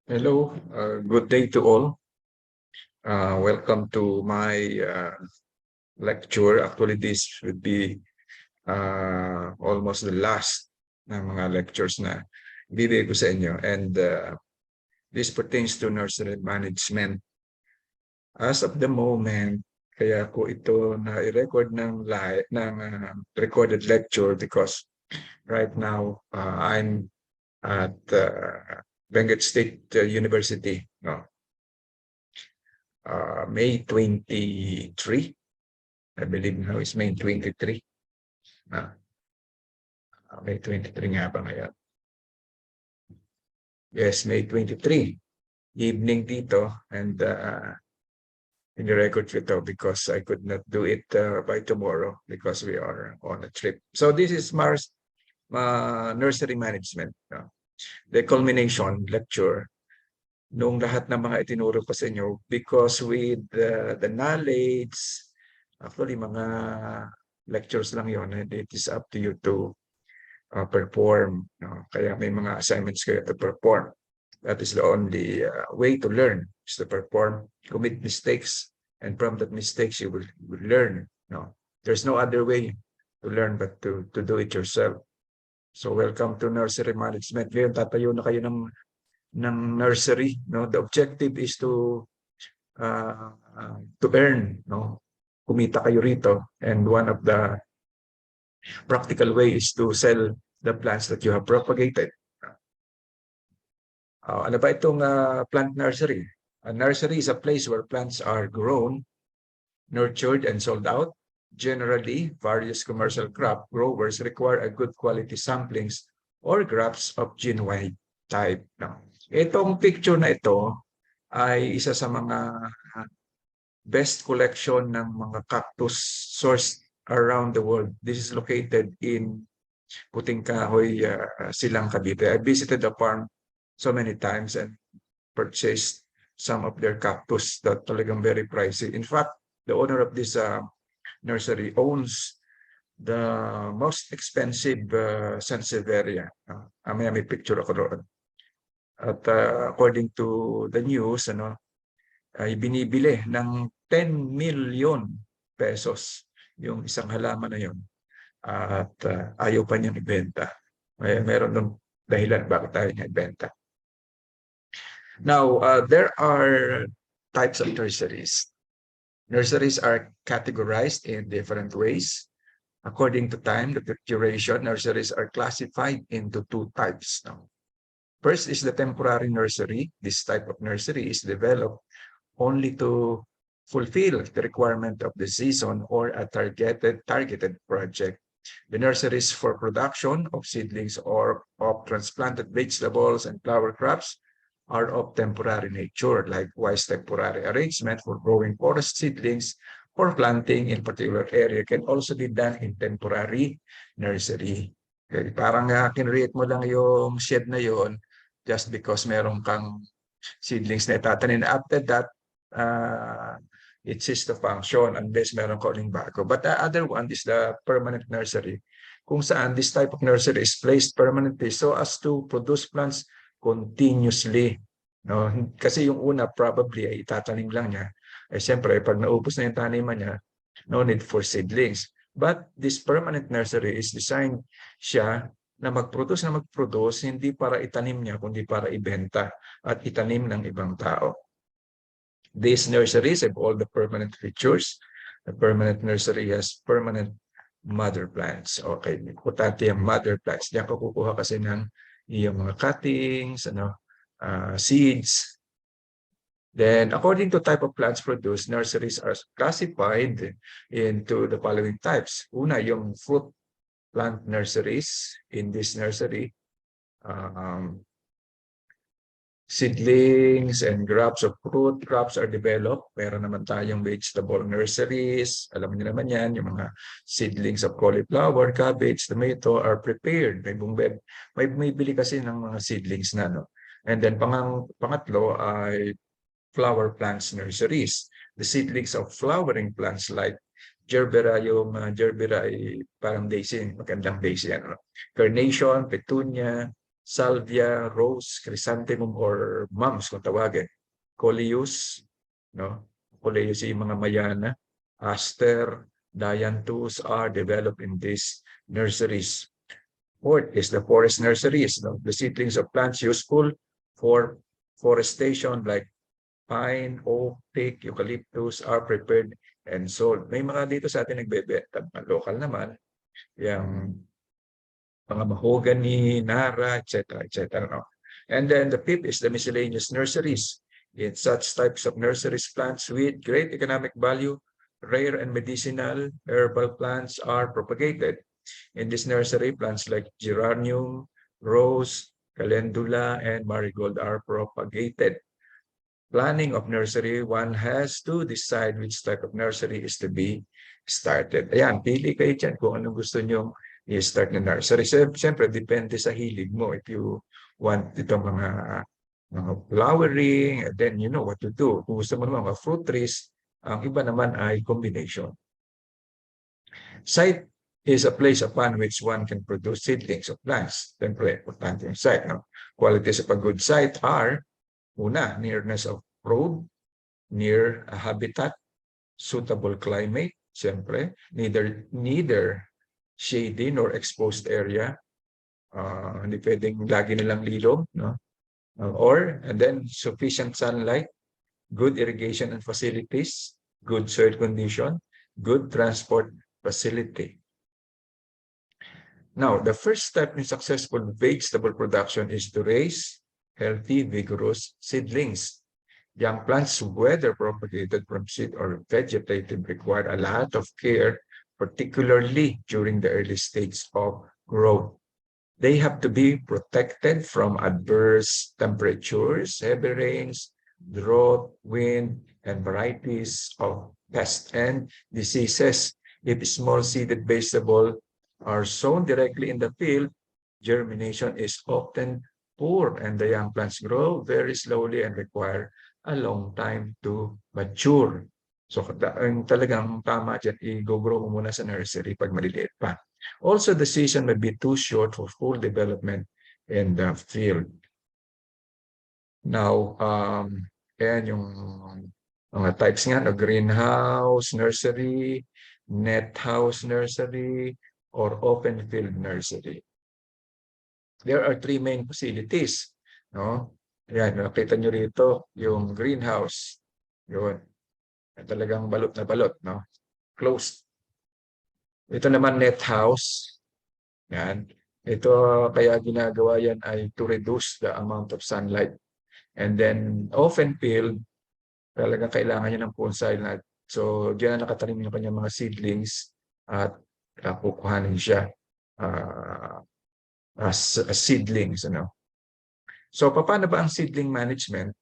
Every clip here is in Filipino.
Hello, good day to all. Welcome to my lecture. Actually, this would be almost the last ng mga lectures na bibigay ko sa inyo. And this pertains to nursery management. As of the moment, kaya ko ito na i-record ng recorded lecture because right now I'm at Benguet State University. No? May 23. I believe now is May 23. May 23 nga ba ngayon? Yes, May 23. Evening dito and in the record ito because I could not do it by tomorrow because we are on a trip. So this is Mars Nursery Management. The culmination lecture nung lahat ng mga itinuro ko sa inyo because with the knowledge, actually mga lectures lang yon and it is up to you to perform. No? Kaya may mga assignments kayo to perform. That is the only way to learn is to perform, commit mistakes, and from that mistakes you will learn. No? There's no other way to learn but to do it yourself. So welcome to Nursery Management. Ngayon tatayo na kayo ng nursery. No? The objective is to earn. No? Kumita kayo rito. And one of the practical way is to sell the plants that you have propagated. Ano ba itong plant nursery? A nursery is a place where plants are grown, nurtured, and sold out. Generally, various commercial crop growers require a good quality samplings or grafts of genuine type. No? Itong picture na ito ay isa sa mga best collection ng mga cactus sourced around the world. This is located in Puting Kahoy, Silang, Cavite. I visited the farm so many times and purchased some of their cactus that talagang very pricey. In fact, the owner of this nursery owns the most expensive Sansevieria. May picture ako doon. At according to the news, ay binibili ng 10 million pesos yung isang halaman na yun. At ayaw pa niyang ibenta. Meron ng dahilan bakit tayo niya ibenta. Now, there are types of nurseries. Nurseries are categorized in different ways. According to time, the duration, nurseries are classified into two types. First is the temporary nursery. This type of nursery is developed only to fulfill the requirement of the season or a targeted project. The nurseries for production of seedlings or of transplanted vegetables and flower crops are of temporary nature. Likewise, temporary arrangement for growing forest seedlings or planting in particular area can also be done in temporary nursery. Okay, parang kinreate mo lang yung shed na yon just because meron kang seedlings na itatanim. After that, it ceases to function unless meron ka uling bago. But the other one is the permanent nursery, kung saan this type of nursery is placed permanently so as to produce plants continuously. No? Kasi yung una probably ay itatanim lang niya. Siyempre, pag naubos na yung taniman niya, no need for seedlings. But this permanent nursery is designed siya na mag-produce hindi para itanim niya, kundi para ibenta at itanim ng ibang tao. These nurseries have all the permanent features. The permanent nursery has permanent mother plants. Okay, importante yung mother plants. Diyan ka kukuha kasi ng iyong mga cuttings, seeds. Then, according to type of plants produced, nurseries are classified into the following types. Una, yung fruit plant nurseries. In this nursery, seedlings and grafts of fruit crops are developed. Meron naman tayong vegetable nurseries. Alam niyo naman yan, yung mga seedlings of cauliflower, cabbage, tomato are prepared. May bili kasi ng mga seedlings na. No? And then pangatlo ay flower plants nurseries. The seedlings of flowering plants like gerbera, yung gerbera ay parang daisy, magandang daisy. Carnation, petunia, salvia, rose, chrysanthemum, or mums kung tawagin. Coleus, no? Coleus yung mga mayana, aster, dianthus are developed in these nurseries. Fourth is the forest nurseries, no? The seedlings of plants useful for forestation like pine, oak, teak, eucalyptus are prepared and sold. May mga dito sa atin nagbebenta, local naman, yung mga mahogany, nara, etc., etc. No? And then the fifth is the miscellaneous nurseries. In such types of nurseries, plants with great economic value, rare and medicinal herbal plants are propagated. In this nursery, plants like geranium, rose, calendula, and marigold are propagated. Planning of nursery, one has to decide which type of nursery is to be started. Ayan, pili kayo dyan kung anong gusto nyong i-start na nursery. Siyempre, depende sa hilig mo. If you want itong mga flowering, then you know what to do. Kung gusto mo naman mga fruit trees, ang iba naman ay combination. Site is a place upon which one can produce seedlings of plants. Siyempre, importante yung site. No? Qualities of a good site are una, nearness of road, near a habitat, suitable climate, siyempre, neither shady nor exposed area. Hindi pwedeng lagi nilang lilog, no? And then sufficient sunlight, good irrigation and facilities, good soil condition, good transport facility. Now, the first step in successful vegetable production is to raise healthy, vigorous seedlings. Young plants, whether propagated from seed or vegetative, require a lot of care, particularly during the early stage of growth. They have to be protected from adverse temperatures, heavy rains, drought, wind, and varieties of pests and diseases. If small-seeded vegetables are sown directly in the field, germination is often poor and the young plants grow very slowly and require a long time to mature. So talagang tama dyan, i-grow mo muna sa nursery pag maliliit pa. Also, the season may be too short for full development in the field. Now, ayan yung mga types nga, no? Greenhouse, nursery, net house nursery, or open field nursery. There are three main facilities. No? Ayan, nakita nyo rito yung greenhouse. Yun. Talagang balot na balot. No? Closed. Ito naman net house. Yan. Ito kaya ginagawa yan ay to reduce the amount of sunlight. And then open field, talagang kailangan niya ng full sunlight. So diyan na nakatanim yung kanyang mga seedlings at kukuhanin siya as seedlings. Ano? So paano ba ang seedling management?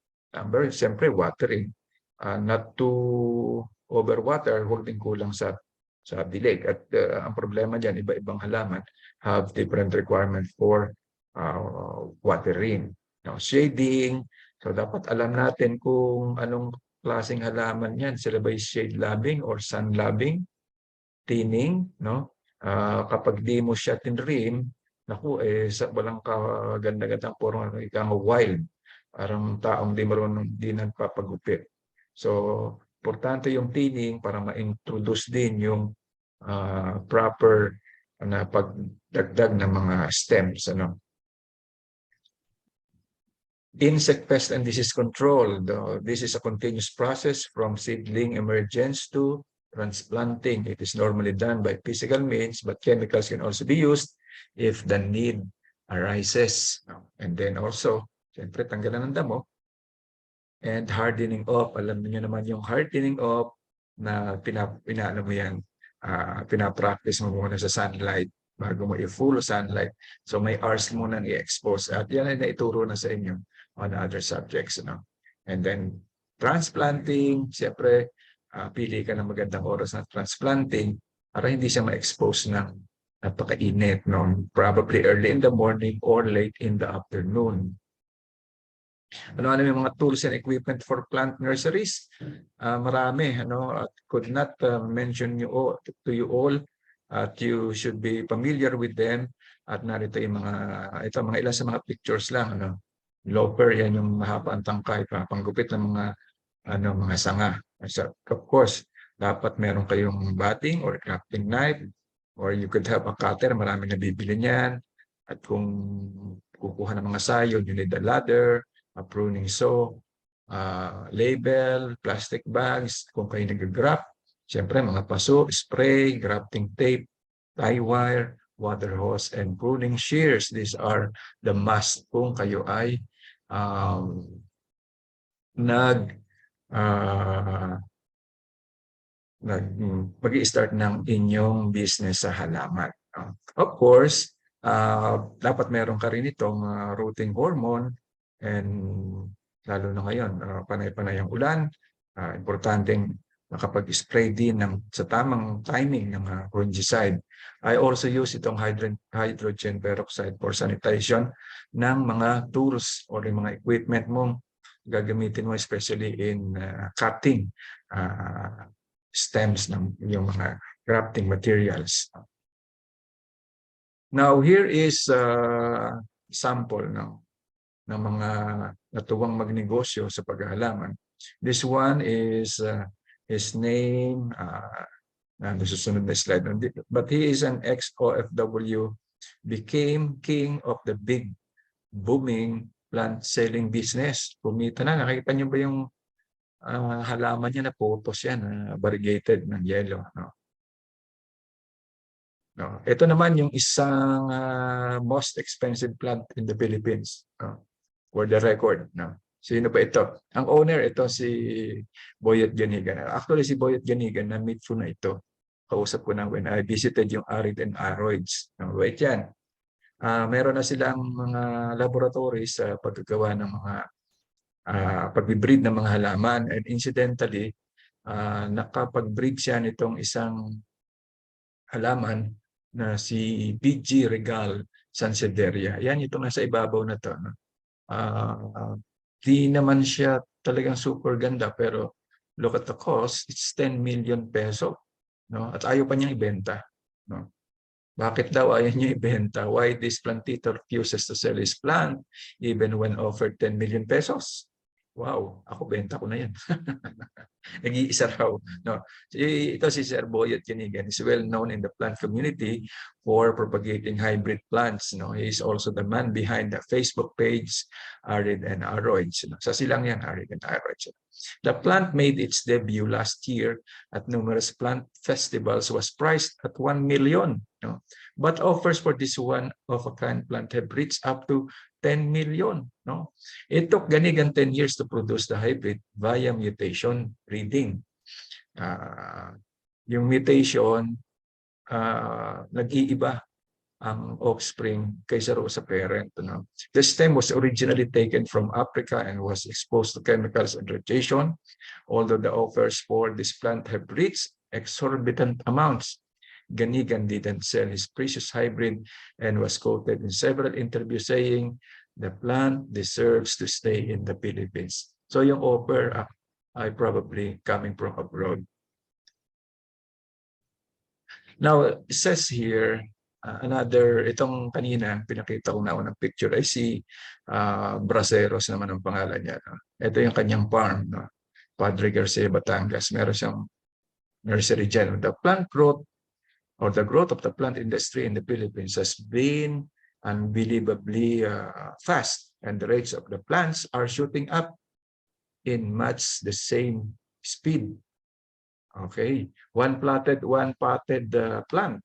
Siyempre watering. Not to overwater, huwag din kulang sa dilig. At ang problema dyan, iba-ibang halaman have different requirements for watering. Now, shading. So, dapat alam natin kung anong klaseng halaman yan. Sila ba shade loving or sun loving? Thinning, no? Kapag di mo siya tinrim, naku, walang kaganda-gandang puro ikang wild. Parang taong di marunong, di nagpapagupit. So, importante yung thinning para ma-introduce din yung proper na pagdagdag ng mga stems. Ano? Insect pest and disease control. This is a continuous process from seedling emergence to transplanting. It is normally done by physical means, but chemicals can also be used if the need arises. And then also, siyempre, tanggalan ng damo. And hardening up. Alam niyo naman yung hardening up na pinaano mo yan, pinapractice mo muna sa sunlight bago mo i-full sunlight. So may hours muna i-expose. At yan ay naituro na sa inyo on other subjects. No? And then transplanting, siyempre, pili ka ng magandang oras na transplanting para hindi siya ma-expose ng napakainit. No? Probably early in the morning or late in the afternoon. Ano yung mga tools and equipment for plant nurseries? Marami. Could not mention to you all. You should be familiar with them. At narito yung mga ilan sa mga pictures lang, ano. Loper, yan yung mahaba ang tangkay, panggupit ng mga sanga. So, of course, dapat meron kayong batting or crafting knife, or you could have a cutter, maraming nabibili niyan. At kung kukuha ng mga sayo, you need a ladder, a pruning saw, label, plastic bags, kung kayo nag-graft, siyempre mga paso, spray, grafting tape, tie wire, water hose, and pruning shears. These are the must kung kayo ay um, nag uh, mag-i-start ng inyong business sa halaman. Of course, dapat meron ka rin itong rooting hormone, and lalo na ngayon, panay-panay ang ulan, importanteng makapag-spray din sa tamang timing ng fungicide. I also use itong hydrogen peroxide for sanitation ng mga tools or yung mga equipment mong gagamitin mo, especially in cutting stems ng yung mga grafting materials. Now, here is a sample ng mga natuwang magnegosyo sa paghahalaman. This one is his name, susunod na slide. But he is an ex-OFW, became king of the big booming plant selling business. Kumita na. Nakita niyo ba yung halaman niya na photos yan, variegated ng yellow. No? No. Ito naman yung isang most expensive plant in the Philippines. For the record. No? Sino ba ito? Ang owner, ito si Boyet Ganigan. Actually, si Boyet Ganigan, na-meet ko na ito. Kausap ko na when I visited yung arid and aroids. No, wait yan. Meron na silang mga laboratories sa paggagawa ng mga pag-breed ng mga halaman, and incidentally, nakapag-breed siya nitong isang halaman na si PG Regal Sansevieria. Yan, ito nasa ibabaw na to. No? Di naman siya talagang super ganda, pero look at the cost, it's 10 million peso. No? At ayaw pa niyang ibenta. No? Bakit daw ayaw niya ibenta? Why this plantito refuses to sell his plant even when offered 10 million pesos? Wow, ako benta ko na yan. Nag-iisa raw. No? Ito si Sir Boyet Ganigan is well known in the plant community for propagating hybrid plants. No? He is also the man behind the Facebook page, Arid and Aroids. No? Sa silang yan, Arid and Aroids. The plant made its debut last year at numerous plant festivals, was priced at 1 million. No? But offers for this one-of-a-kind plant have reached up to 10 million. No? It took Ganigan 10 years to produce the hybrid via mutation breeding. Yung mutation, nag-iiba ang offspring kaysa sa parent. No? The stem was originally taken from Africa and was exposed to chemicals and radiation. Although the offers for this plant have reached exorbitant amounts, Ganigan didn't sell his precious hybrid and was quoted in several interviews saying, the plant deserves to stay in the Philippines. So yung offer ay probably coming from abroad. Now, it says here, itong kanina, pinakita ko na ako ng picture, ay si Braceros naman ang pangalan niya. No? Ito yung kanyang farm, no? Padre Garcia, Batangas. Meron siyang nursery dyan. The plant growth or the growth of the plant industry in the Philippines has been unbelievably fast, and the rates of the plants are shooting up in much the same speed. Okay, one potted plant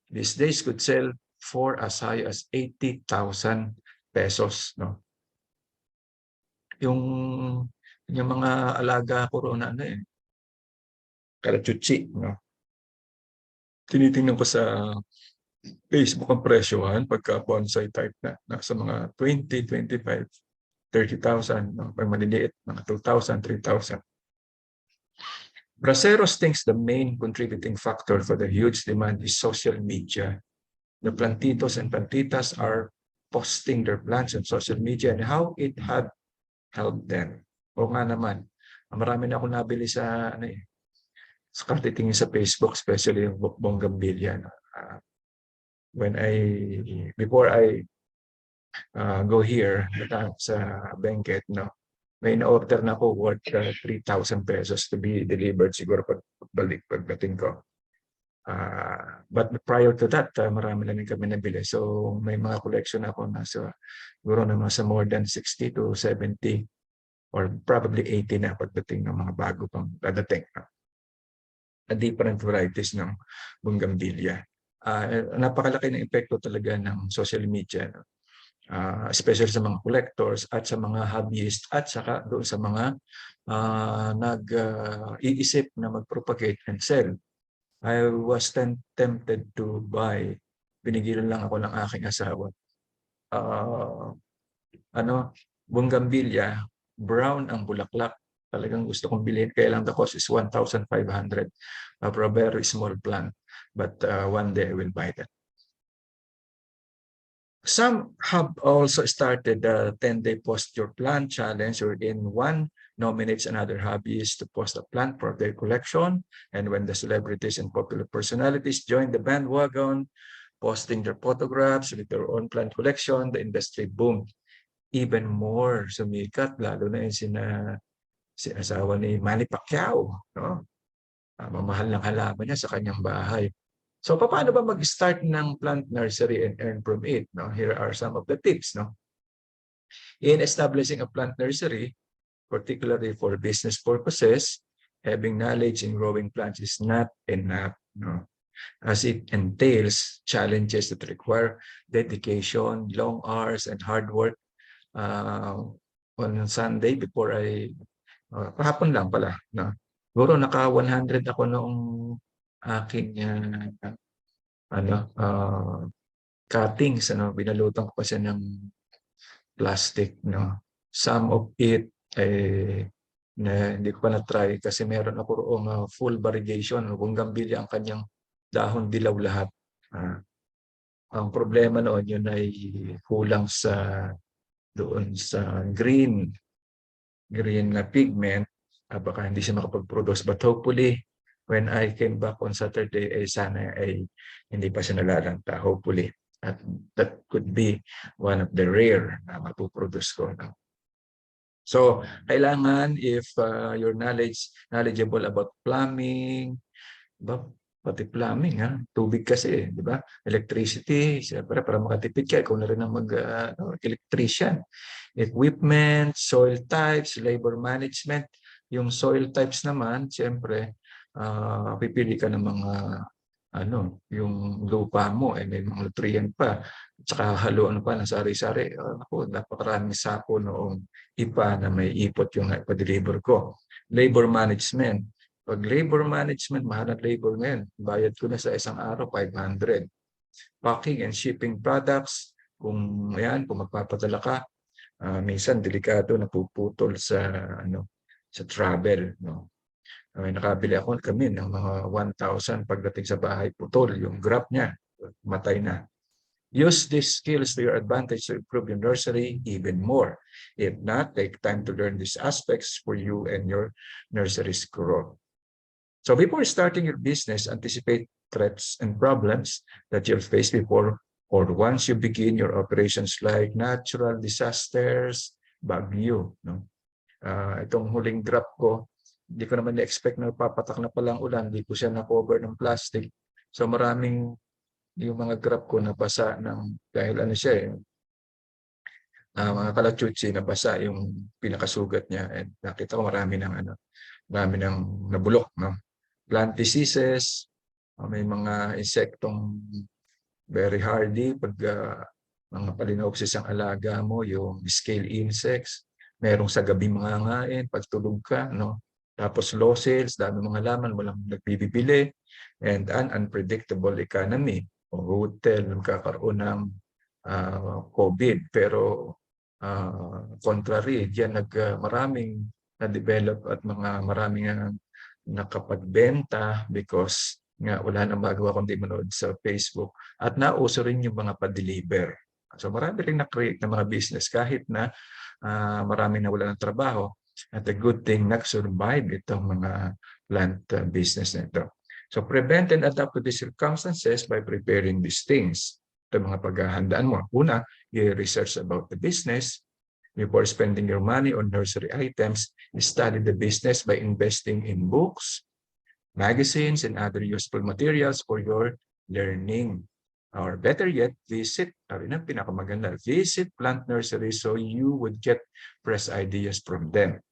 these days could sell for as high as 80,000 pesos. No? Yung mga alaga ko roon kalachuchi, no? Tinitingnan ko sa Facebook ang presyohan pagka bonsai type na nasa mga 20, 25, 30,000, no? Pag maliliit, mga 2,000, 3,000. Braceros thinks the main contributing factor for the huge demand is social media. The plantitos and plantitas are posting their plants on social media and how it had helped them. O nga naman, marami na ako nabili sa katitingin sa Facebook, especially yung bonggambilya. before I go here sa Benguet, no, may na-order na ako worth 3,000 pesos to be delivered siguro pagdating ko. But prior to that, marami na rin kami nabili. So may mga collection ako siguro na nasa more than 60 to 70 or probably 80 na pagdating ng mga bago pang dadating. Different varieties ng bougainvillea. Napakalaki ng epekto talaga ng social media, no? Especially sa mga collectors at sa mga hobbyists at saka doon sa mga nag-iisip na mag-propagate and sell. I was tempted to buy. Pinigilan lang ako ng aking asawa. Bougainvillea, brown ang bulaklak. Talagang gusto kong bilhin. Kaya lang the cost is 1,500 for a very small plant. But one day I will buy that. Some have also started the 10-day post your plant challenge, wherein one nominates another hobbyist to post a plant for their collection. And when the celebrities and popular personalities join the bandwagon, posting their photographs with their own plant collection, the industry boomed even more. Sumikat, lalo na yung si asawa ni Manny Pacquiao, no? Mamahal ng halaman niya sa kanyang bahay. So paano ba mag-start ng plant nursery and earn from it? No? Here are some of the tips. No? In establishing a plant nursery, particularly for business purposes, having knowledge in growing plants is not enough. No? As it entails challenges that require dedication, long hours, and hard work. On Sunday, before kahapon lang pala, no? Siguro naka 100 ako noong aking cuttings, binalutan ko pa siya ng plastic, no. Some of it hindi ko pa na-try kasi meron ako roong full variegation, bougainvillea ang kanyang dahon dilaw lahat. Ang problema noon yun ay kulang doon sa green na pigment, baka hindi siya makapag-produce. But hopefully, when I came back on Saturday, sana hindi pa siya nalalanta, hopefully. At that could be one of the rare na mapuproduce ko. No? So, kailangan if you're knowledgeable about plumbing, pati plumbing, tubig kasi, di ba? Electricity, siyempre para makatipid ka, ikaw na rin ang mag-electrician. Equipment, soil types, labor management. Yung soil types naman, siyempre, pipili ka ng mga yung lupa mo, may mga nutrient pa. At saka haluan pa ng sari-sari. Napakaraming sapo noong ipa na may ipot yung ipa-deliver ko. Labor management. Pag labor management, mahal ang labor ngayon. Bayad ko na sa isang araw, 500. Packing and shipping products, kung magpapadala ka, minsan delikado napuputol sa travel, no. Nakabili kami ng mga 1,000 pagdating sa bahay, putol yung graft niya, matay na. Use these skills to your advantage to improve your nursery even more. If not, take time to learn these aspects for you and your nursery's growth. So before starting your business, anticipate threats and problems that you'll face before or once you begin your operations, like natural disasters, bagyo. No? Itong huling drop ko, hindi ko naman na-expect na papatak na palang ulan, hindi ko siya na-cover ng plastic. So maraming yung mga grab ko nabasa dahil siya mga kalachuchi, nabasa yung pinakasugat niya, and nakita ko marami ng nabulok, no? Plant diseases, may mga insektong very hardy pag mga palinopsis ang alaga mo, yung scale insects, merong sa gabi mga ngain, pag tulog ka, no? Tapos low sales, dami mga laman, walang nagbibili, and an unpredictable economy. O hotel, magkakaroon ng COVID, pero contrary, diyan maraming na-develop at maraming nakapagbenta because nga wala nang magawa kundi manood sa Facebook, at nauso rin yung mga pa-deliver. So marami rin na-create na mga business kahit na marami na wala ng trabaho. At a good thing nag-survive itong mga plant business na ito. So prevent and adapt to these circumstances by preparing these things. Ito mga paghahandaan mo. Una, i-research about the business. Before spending your money on nursery items, study the business by investing in books, magazines, and other useful materials for your learning. Or better yet, visit, pinakamaganda, visit plant nurseries so you would get fresh ideas from them.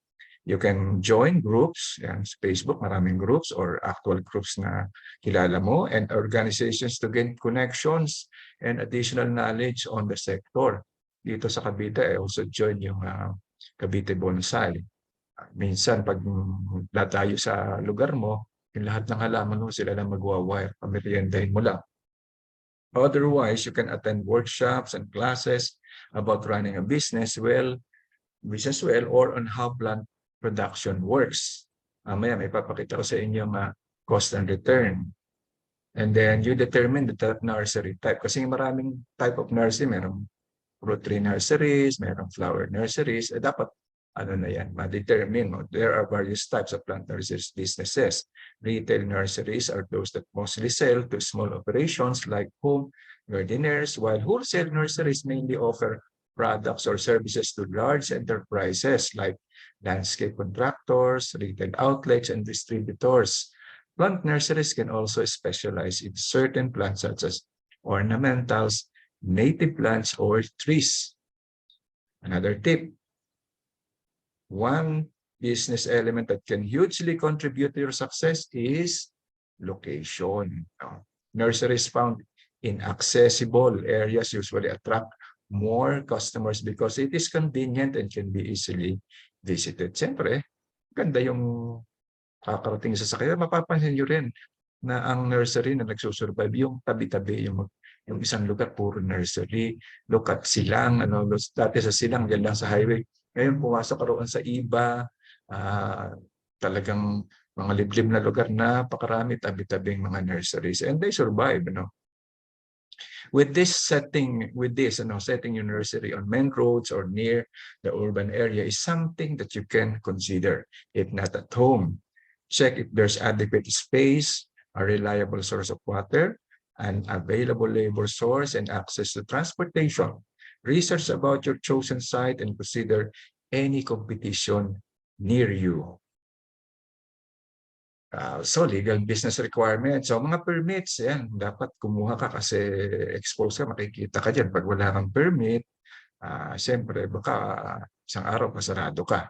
You can join groups, yan, sa Facebook, maraming groups or actual groups na kilala mo and organizations to gain connections and additional knowledge on the sector. Dito sa Cavite, I also join yung Cavite Bonsai. Minsan, pag datayo sa lugar mo, yung lahat ng halaman mo, sila lang magwa-wire. Pamilyendahin mo lang. Otherwise, you can attend workshops and classes about running a business well or on how plant production works. Mamaya may papakita ko sa inyo cost and return. And then you determine the nursery type. Kasi maraming type of nursery. Merong fruit tree nurseries, merong flower nurseries. Dapat ano na yan, ma-determine mo. There are various types of plant nurseries businesses. Retail nurseries are those that mostly sell to small operations like home gardeners, while wholesale nurseries mainly offer products or services to large enterprises like landscape contractors, retail outlets, and distributors. Plant nurseries can also specialize in certain plants such as ornamentals, native plants, or trees. Another tip, one business element that can hugely contribute to your success is location. Nurseries found in accessible areas usually attract more customers because it is convenient and can be easily visited. Siyempre, ganda yung kakarating sa sakyan. Mapapansin nyo rin na ang nursery na nagsusurvive, yung tabi-tabi, yung isang lugar, puro nursery. Look at Silang, dati sa Silang, yan lang sa highway. Ngayon, pumasok ka roon sa iba, talagang mga liblib na lugar, napakarami tabi-tabing mga nurseries. And they survive, With this, setting your nursery on main roads or near the urban area is something that you can consider, if not at home. Check if there's adequate space, a reliable source of water, an available labor source, and access to transportation. Research about your chosen site and consider any competition near you. So, legal business requirements. So, mga permits, yan, dapat kumuha ka kasi expose ka, makikita ka dyan. Pag wala kang permit, siyempre, baka isang araw masarado ka.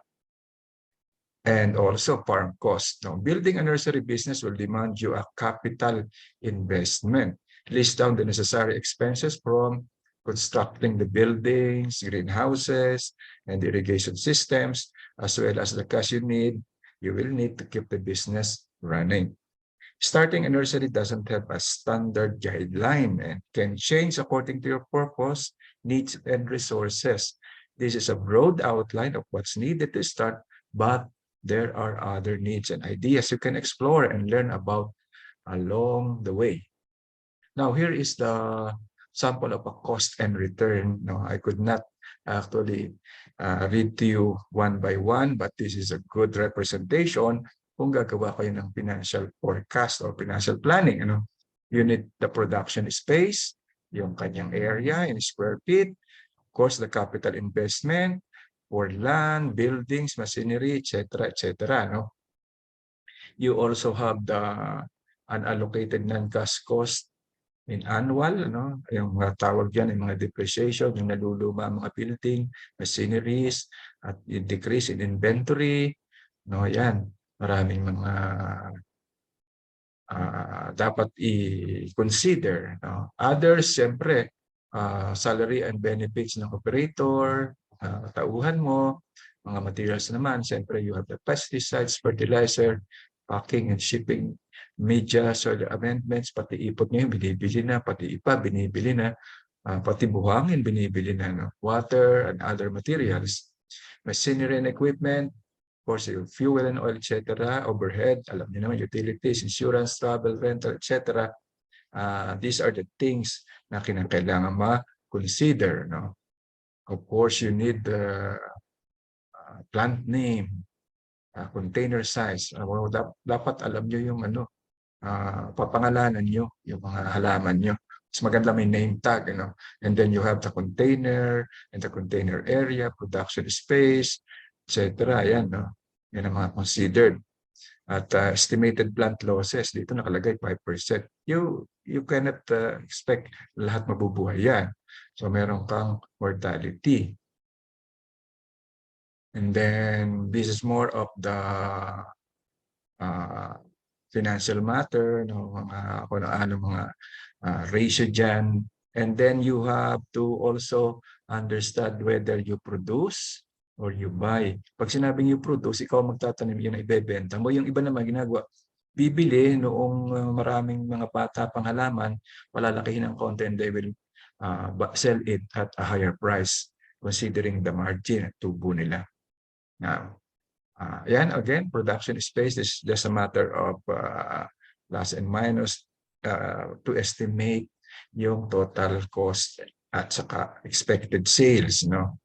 And also farm cost. Building a nursery business will demand you a capital investment. List down the necessary expenses from constructing the buildings, greenhouses, and irrigation systems, as well as the cash you will need to keep the business running. Starting a nursery doesn't have a standard guideline and can change according to your purpose, needs, and resources. This is a broad outline of what's needed to start, but there are other needs and ideas you can explore and learn about along the way. Now, here is the sample of a cost and return. No, I could not actually read to you one by one, but this is a good representation kung gagawa kayo ng financial forecast or financial planning. You need the production space, yung kanyang area in square feet, of course, the capital investment for land, buildings, machinery, etc., etc. You also have the unallocated non-cash cost in annual, yung mga tawag dyan, yung mga depreciation, yung naluluma mga building, machineries, at yung decrease in inventory. Yan, maraming mga dapat i-consider. Others, siyempre, salary and benefits ng operator, tauhan mo, mga materials naman, siyempre you have the pesticides, fertilizer, packing and shipping, media, soil amendments, pati ipot nyo binibili na, pati ipa binibili na, pati buhangin binibili na, water and other materials, machinery and equipment, of course, yung fuel and oil, etc., overhead, alam niyo naman, utilities, insurance, travel, rental, etc. These are the things na kinakailangan ma-consider. Of course, you need the plant name, container size. Dapat alam nyo yung papangalanan nyo yung mga halaman nyo. Mas maganda may name tag, and then you have the container and the container area, production space, etc. Yan, no? Yan ang mga considered. At estimated plant losses, dito nakalagay 5%. You cannot expect lahat mabubuhay yan. So meron kang mortality. And then this is more of the financial matter, no, mga kung ano mga ratio dyan. And then you have to also understand whether you produce or you buy. Pag sinabing you produce, ikaw magtatanim, yun ay ibebenta mo. Yung iba naman ginagawa, bibili noong maraming mga bata pang halaman, palalakihin ng konti and they will sell it at a higher price considering the margin at tubo nila. Now, yan, again, production space is just a matter of plus and minus to estimate yung total cost at saka expected sales, no?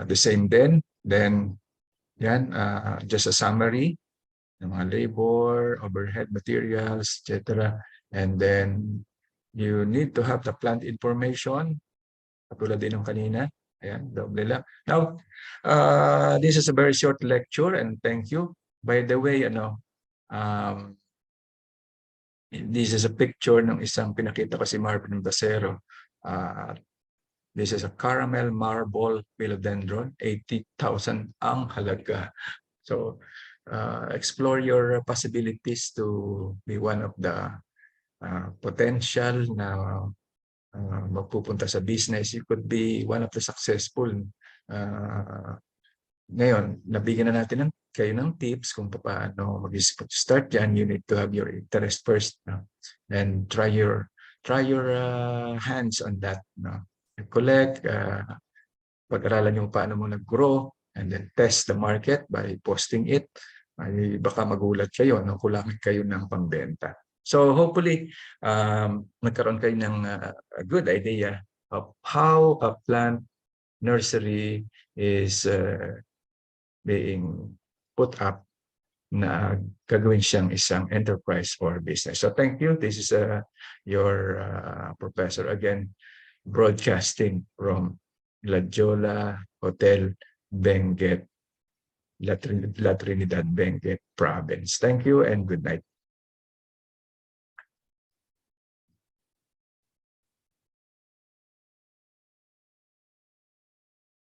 The same then yan, just a summary ng mga labor, overhead materials, etc. And then you need to have the plant information, katulad din ng kanina. Ayan, doble lang. Now, this is a very short lecture and thank you. By the way, this is a picture ng isang pinakita ko si Marvin Basero. This is a caramel marble philodendron, 80,000 ang halaga. So, explore your possibilities to be one of the potential na magpupunta sa business. You could be one of the successful. Ngayon, nabigyan na natin kayo ng tips kung paano mag-start dyan. You need to have your interest first, no? And try your hands on that, no? Collect, pag-aralan yung paano mo nag-grow, and then test the market by posting it. Ay, baka magulat kayo, no? Kulangan kayo ng pambenta. So hopefully, nagkaroon kayo ng a good idea of how a plant nursery is being put up na gagawin siyang isang enterprise or business. So thank you. This is your professor again, broadcasting from La Jolla Hotel, Benguet, La Trinidad, Benguet Province. Thank you and good night.